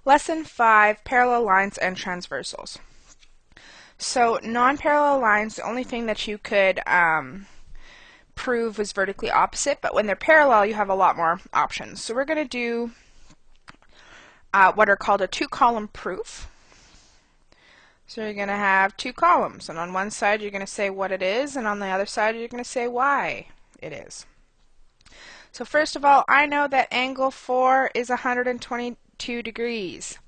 Lesson 5, Parallel Lines and Transversals. So non-parallel lines, the only thing that you could prove was vertically opposite, but when they're parallel you have a lot more options. So we're going to do what are called a two-column proof. So you're going to have two columns, and on one side you're going to say what it is, and on the other side you're going to say why it is. So first of all, I know that angle 4 is 122 degrees.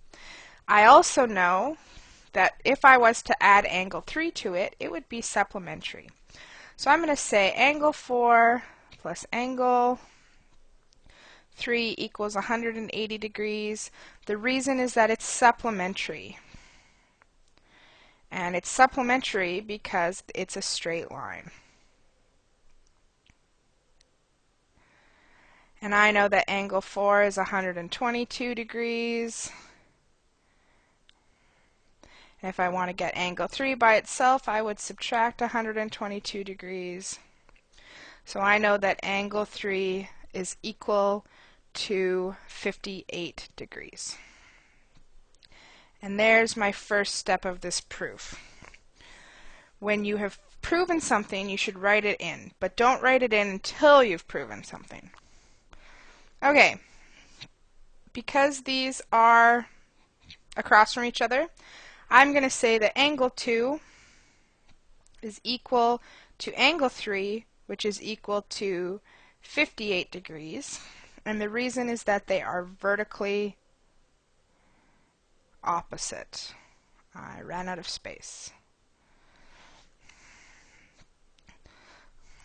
I also know that if I was to add angle 3 to it, it would be supplementary. So I'm going to say angle 4 plus angle 3 equals 180 degrees. The reason is that it's supplementary. And it's supplementary because it's a straight line. And I know that angle 4 is 122 degrees. And if I want to get angle 3 by itself, I would subtract 122 degrees. So I know that angle 3 is equal to 58 degrees. And there's my first step of this proof. When you have proven something, you should write it in, but don't write it in until you've proven something. Okay, because these are across from each other, I'm going to say that angle 2 is equal to angle 3, which is equal to 58 degrees. And the reason is that they are vertically opposite. I ran out of space.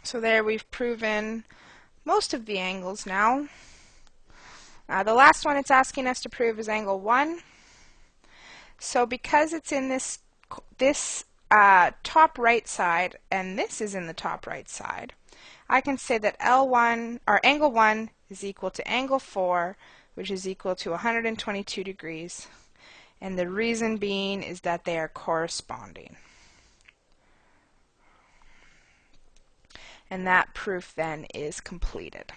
So there we've proven most of the angles now. The last one it's asking us to prove is angle 1. So because it's in this top right side, and this is in the top right side, I can say that L1 or angle 1 is equal to angle 4, which is equal to 122 degrees. And the reason being is that they are corresponding. And that proof then is completed.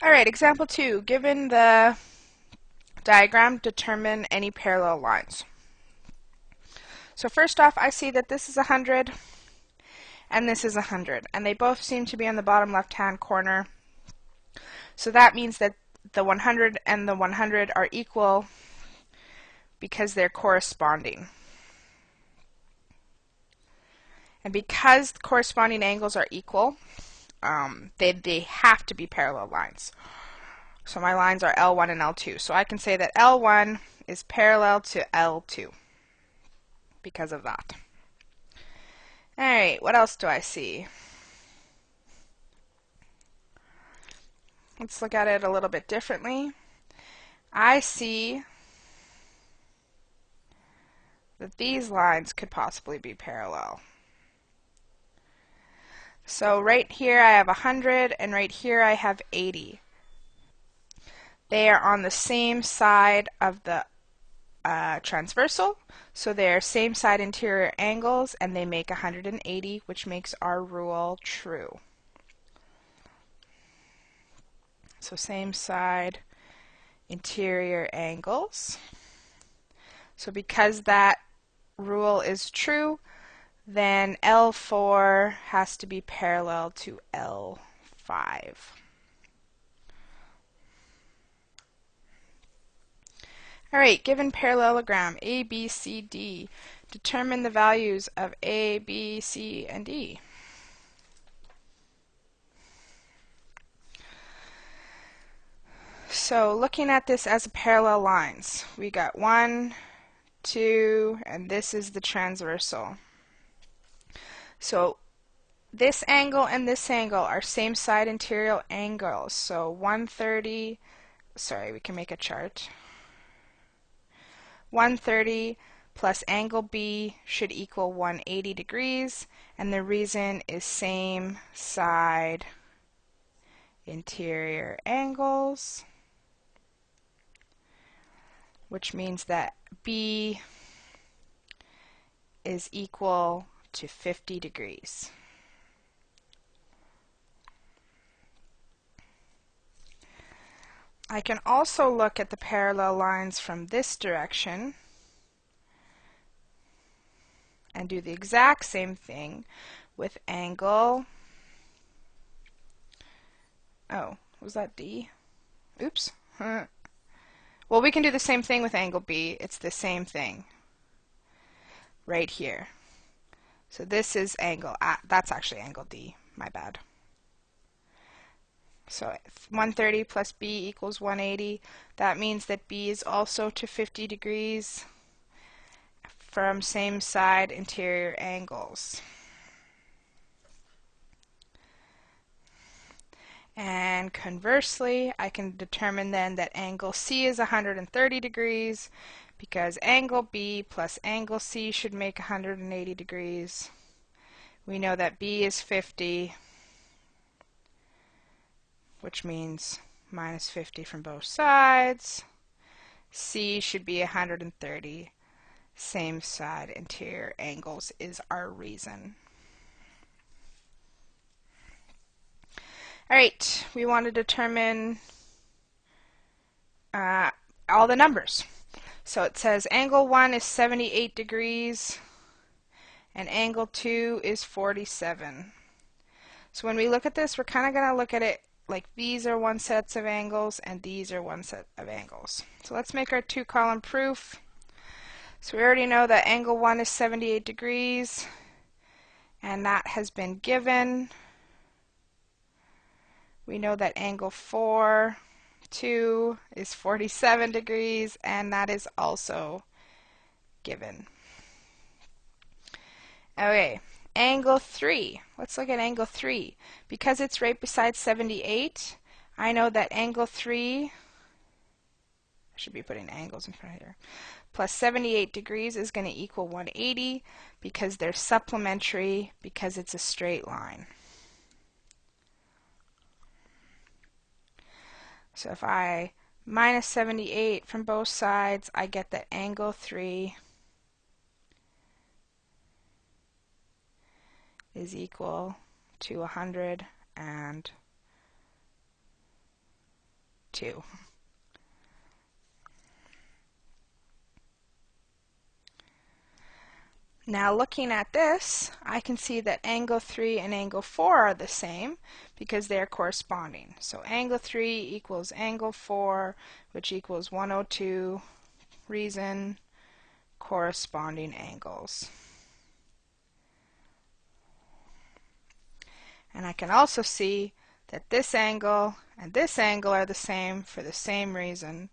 Alright, example 2. Given the diagram, determine any parallel lines. So first off, I see that this is 100 and this is 100, and they both seem to be on the bottom left-hand corner. So that means that the 100 and the 100 are equal because they're corresponding. And because corresponding angles are equal, they have to be parallel lines. So my lines are L1 and L2. So I can say that L1 is parallel to L2 because of that. Alright, what else do I see? Let's look at it a little bit differently. I see that these lines could possibly be parallel. So right here I have 100 and right here I have 80. They are on the same side of the transversal, so they are same side interior angles and they make 180, which makes our rule true. So same side interior angles. So because that rule is true, then L4 has to be parallel to L5. Alright, given parallelogram A, B, C, D, determine the values of A, B, C, and D. So looking at this as parallel lines, we got 1, 2, and this is the transversal. So this angle and this angle are same side interior angles. So 130, sorry, we can make a chart. 130 plus angle B should equal 180 degrees, and the reason is same side interior angles, which means that B is equal to 50 degrees. I can also look at the parallel lines from this direction and do the exact same thing with angle, oh, was that D? Oops. Well, we can do the same thing with angle B. It's the same thing right here. So this is angle, that's actually angle D, my bad. So 130 plus B equals 180. That means that B is also to 50 degrees from same side interior angles. And conversely, I can determine then that angle C is 130 degrees because angle B plus angle C should make 180 degrees. We know that B is 50, which means minus 50 from both sides. C should be 130. Same side interior angles is our reason. Alright, we want to determine all the numbers. So it says angle 1 is 78 degrees and angle 2 is 47. So when we look at this, we're kind of going to look at it like these are one sets of angles and these are one set of angles. So let's make our two-column proof. So we already know that angle 1 is 78 degrees and that has been given. We know that angle 2 is 47 degrees and that is also given. Okay, angle 3. Let's look at angle 3. Because it's right beside 78, I know that angle 3, I should be putting angles in front of here, plus 78 degrees is going to equal 180 because they're supplementary because it's a straight line. So if I minus 78 from both sides, I get that angle 3 is equal to 102. Now looking at this, I can see that angle 3 and angle 4 are the same because they are corresponding. So angle 3 equals angle 4, which equals 102, reason, corresponding angles. And I can also see that this angle and this angle are the same for the same reason.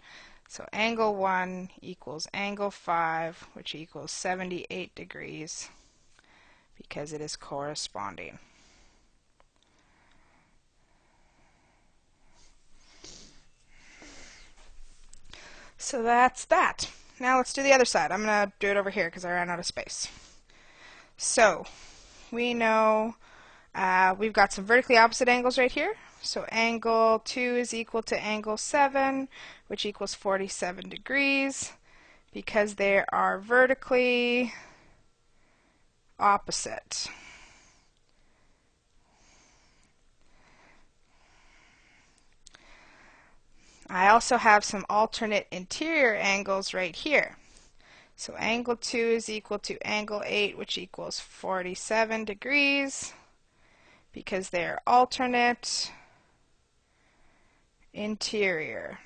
So angle 1 equals angle 5, which equals 78 degrees because it is corresponding. So that's that. Now let's do the other side. I'm going to do it over here because I ran out of space. So we know we've got some vertically opposite angles right here. So angle 2 is equal to angle 7, which equals 47 degrees because they are vertically opposite. I also have some alternate interior angles right here. So angle 2 is equal to angle 8, which equals 47 degrees because they are alternate interior.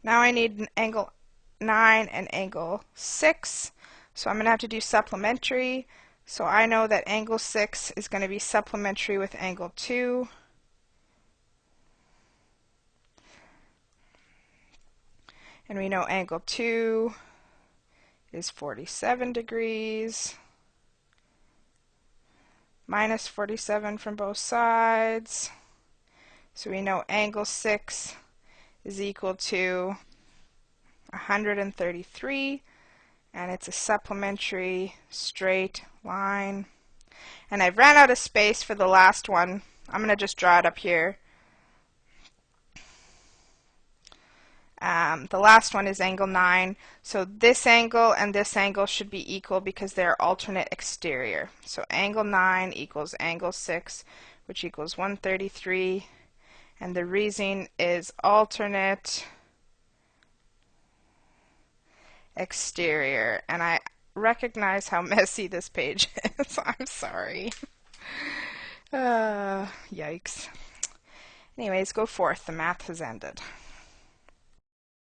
Now I need an angle 9 and angle 6, so I'm going to have to do supplementary. So I know that angle 6 is going to be supplementary with angle 2. And we know angle 2 is 47 degrees. Minus 47 from both sides. So we know angle 6 is equal to 133, and it's a supplementary straight line. And I've ran out of space for the last one. I'm going to just draw it up here. The last one is angle 9. So this angle and this angle should be equal because they're alternate exterior. So angle 9 equals angle 6, which equals 133, and the reason is alternate exterior. And I recognize how messy this page is. I'm sorry. Yikes. Anyways, go forth. The math has ended.